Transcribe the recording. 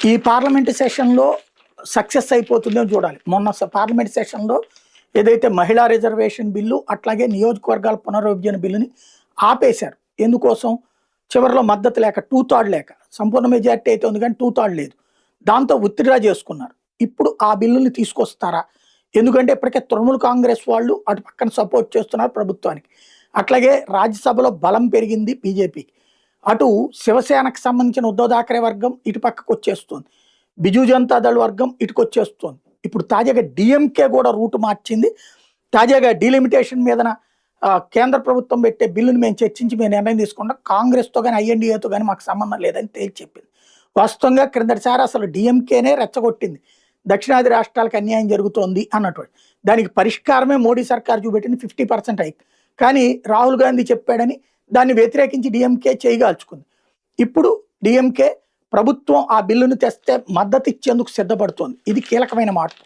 ఈ పార్లమెంట్ సెషన్లో సక్సెస్ అయిపోతుందో చూడాలి. మొన్న పార్లమెంట్ సెషన్లో ఏదైతే మహిళా రిజర్వేషన్ బిల్లు అట్లాగే నియోజకవర్గాల పునర్విభజన బిల్లుని ఆపేశారు. ఎందుకోసం? చివరిలో మద్దతు లేక, 2/3 లేక. సంపూర్ణ మెజార్టీ అయితే ఉంది కానీ 2/3 లేదు. దాంతో విత్డ్రా చేసుకున్నారు. ఇప్పుడు ఆ బిల్లుని తీసుకొస్తారా? ఎందుకంటే ఇప్పటికే తృణమూల్ కాంగ్రెస్ వాళ్ళు అటు పక్కన సపోర్ట్ చేస్తున్నారు ప్రభుత్వానికి. అట్లాగే రాజ్యసభలో బలం పెరిగింది బీజేపీకి. అటు శివసేనకు సంబంధించిన ఉద్ధవ్ ఠాక్రే వర్గం ఇటు పక్కకు వచ్చేస్తుంది, బిజు జనతాదళ్ వర్గం ఇటుకు వచ్చేస్తుంది. ఇప్పుడు తాజాగా డిఎంకే కూడా రూటు మార్చింది. తాజాగా డీలిమిటేషన్ మీదన కేంద్ర ప్రభుత్వం పెట్టే బిల్లుని మేము చర్చించి మేము నిర్ణయం తీసుకుంటాం, కాంగ్రెస్తో కానీ ఐఎన్డీఏతో కానీ మాకు సంబంధం లేదని తేల్చి చెప్పింది. వాస్తవంగా క్రిందటిసారి అసలు డిఎంకేనే రెచ్చగొట్టింది, దక్షిణాది రాష్ట్రాలకు అన్యాయం జరుగుతోంది అన్నటువంటి. దానికి పరిష్కారమే మోడీ సర్కార్ చూపెట్టింది 50% హైక్. కానీ రాహుల్ గాంధీ చెప్పాడని దాన్ని వ్యతిరేకించి డిఎంకే చేయగాల్చుకుంది. ఇప్పుడు డిఎంకే ప్రభుత్వం ఆ బిల్లును తెస్తే మద్దతు ఇచ్చేందుకు సిద్ధపడుతోంది. ఇది కీలకమైన మార్పు.